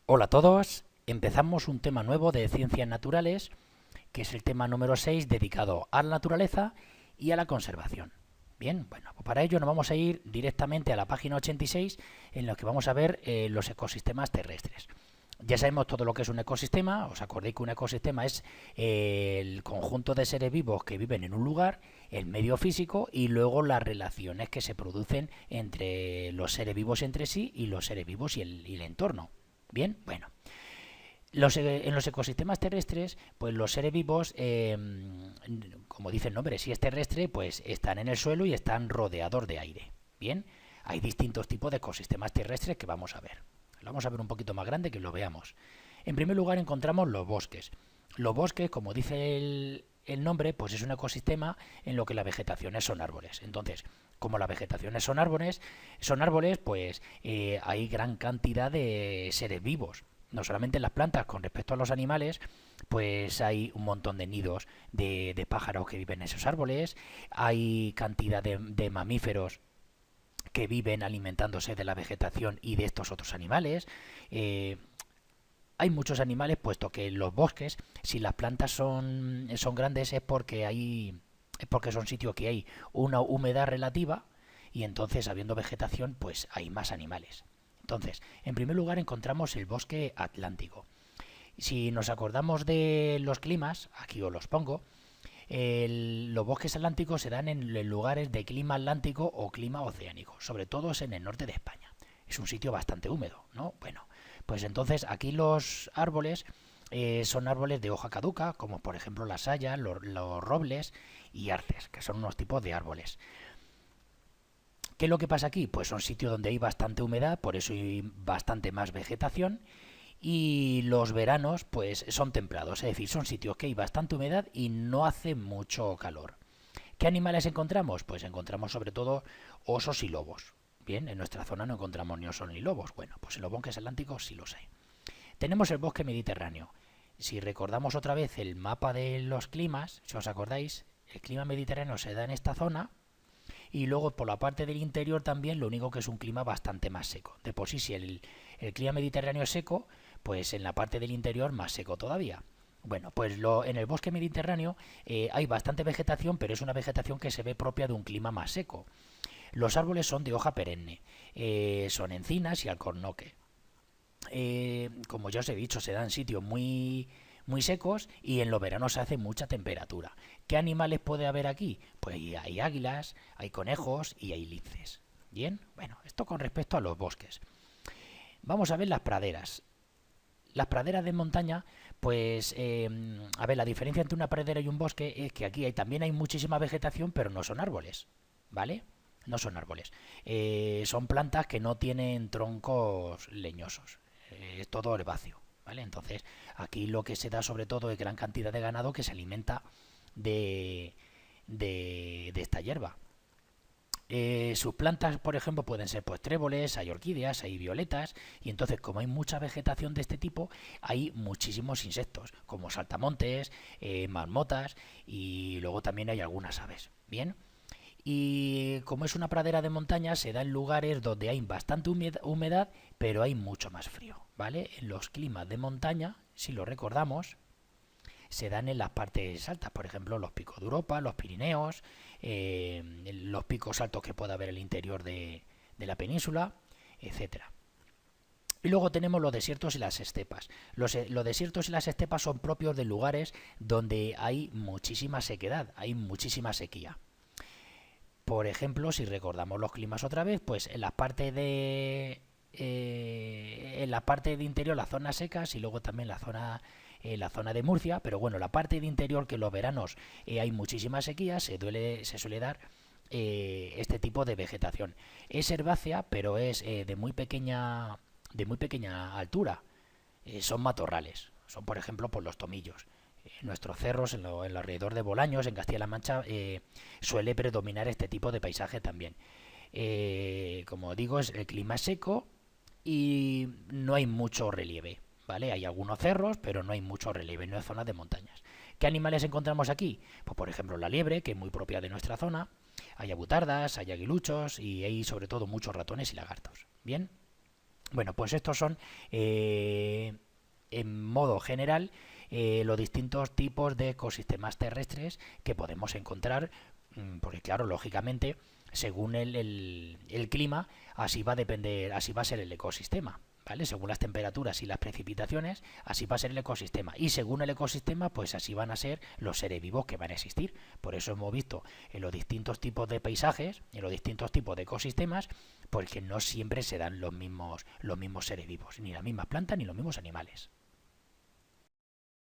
Hola a todos, empezamos un tema nuevo de ciencias naturales, que es el tema número 6 dedicado a la naturaleza y a la conservación. Bien, bueno, pues para ello nos vamos a ir directamente a la página 86 en la que vamos a ver los ecosistemas terrestres. Ya sabemos todo lo que es un ecosistema, os acordáis que un ecosistema es el conjunto de seres vivos que viven en un lugar, el medio físico y luego las relaciones que se producen entre los seres vivos entre sí y los seres vivos y el entorno. Bien, bueno, en los ecosistemas terrestres, pues los seres vivos, como dice el nombre, si es terrestre, pues están en el suelo y están rodeados de aire. Bien, hay distintos tipos de ecosistemas terrestres que vamos a ver. Lo vamos a ver un poquito más grande que lo veamos. En primer lugar encontramos los bosques. Los bosques, como dice el nombre, pues es un ecosistema en lo que las vegetaciones son árboles. Entonces, como las vegetaciones son árboles, pues hay gran cantidad de seres vivos. No solamente en las plantas, con respecto a los animales, pues hay un montón de nidos de pájaros que viven en esos árboles, hay cantidad de mamíferos que viven alimentándose de la vegetación y de estos otros animales. Hay muchos animales, puesto que en los bosques, si las plantas son grandes, es porque son sitios que hay una humedad relativa y entonces, habiendo vegetación, pues hay más animales. Entonces, en primer lugar encontramos el bosque atlántico. Si nos acordamos de los climas, aquí os los pongo, los bosques atlánticos se dan en lugares de clima atlántico o clima oceánico, sobre todo en el norte de España. Es un sitio bastante húmedo, ¿no? Bueno, pues entonces aquí los árboles son árboles de hoja caduca, como por ejemplo la saya, los robles y arces, que son unos tipos de árboles. ¿Qué es lo que pasa aquí? Pues son sitios donde hay bastante humedad, por eso hay bastante más vegetación, y los veranos pues son templados, es decir, son sitios que hay bastante humedad y no hace mucho calor. ¿Qué animales encontramos? Pues encontramos sobre todo osos y lobos. Bien, en nuestra zona no encontramos ni osos ni lobos. Bueno, pues en los bosques atlánticos sí los hay. Tenemos el bosque mediterráneo. Si recordamos otra vez el mapa de los climas, si os acordáis, el clima mediterráneo se da en esta zona y luego por la parte del interior también, lo único que es un clima bastante más seco. De por sí, si el clima mediterráneo es seco, pues en la parte del interior más seco todavía. Bueno, pues en el bosque mediterráneo hay bastante vegetación, pero es una vegetación que se ve propia de un clima más seco. Los árboles son de hoja perenne, son encinas y alcornoque. Como ya os he dicho, se dan sitios muy secos y en los veranos se hace mucha temperatura. ¿Qué animales puede haber aquí? Pues hay águilas, hay conejos y hay linces. Bien, bueno, esto con respecto a los bosques. Vamos a ver las praderas. Las praderas de montaña, pues, a ver, la diferencia entre una pradera y un bosque es que aquí también hay muchísima vegetación, pero no son árboles, ¿vale? No son árboles. Son plantas que no tienen troncos leñosos. Es todo herbáceo, ¿vale? Entonces, aquí lo que se da sobre todo es gran cantidad de ganado que se alimenta de, de esta hierba. Sus plantas, por ejemplo, pueden ser pues tréboles, hay orquídeas, hay violetas, y entonces como hay mucha vegetación de este tipo, hay muchísimos insectos, como saltamontes, marmotas, y luego también hay algunas aves. Bien, y como es una pradera de montaña, se da en lugares donde hay bastante humedad, pero hay mucho más frío, ¿vale? En los climas de montaña, si lo recordamos, se dan en las partes altas, por ejemplo, los picos de Europa, los Pirineos, los picos altos que puede haber en el interior de la península, etcétera. Y luego tenemos los desiertos y las estepas. Los desiertos y las estepas son propios de lugares donde hay muchísima sequedad, hay muchísima sequía. Por ejemplo, si recordamos los climas otra vez, pues en la parte de interior las zonas secas y luego también la zona de Murcia, pero bueno, la parte de interior que en los veranos hay muchísima sequía, se suele dar este tipo de vegetación. Es herbácea, pero es de muy pequeña altura. Son matorrales, son por ejemplo por los tomillos. Nuestros cerros, en alrededor de Bolaños, en Castilla-La Mancha, suele predominar este tipo de paisaje también. Como digo, el clima es seco y no hay mucho relieve, ¿vale? Hay algunos cerros, pero no hay mucho relieve, no es zona de montañas. ¿Qué animales encontramos aquí? Pues por ejemplo la liebre, que es muy propia de nuestra zona. Hay abutardas, hay aguiluchos y hay sobre todo muchos ratones y lagartos. Bien. Bueno, pues estos son, en modo general, los distintos tipos de ecosistemas terrestres que podemos encontrar, porque claro, lógicamente, según el clima, así va a depender, así va a ser el ecosistema. ¿Vale? Según las temperaturas y las precipitaciones, así va a ser el ecosistema. Y según el ecosistema, pues así van a ser los seres vivos que van a existir. Por eso hemos visto en los distintos tipos de paisajes, en los distintos tipos de ecosistemas, porque no siempre se dan los mismos seres vivos, ni las mismas plantas ni los mismos animales.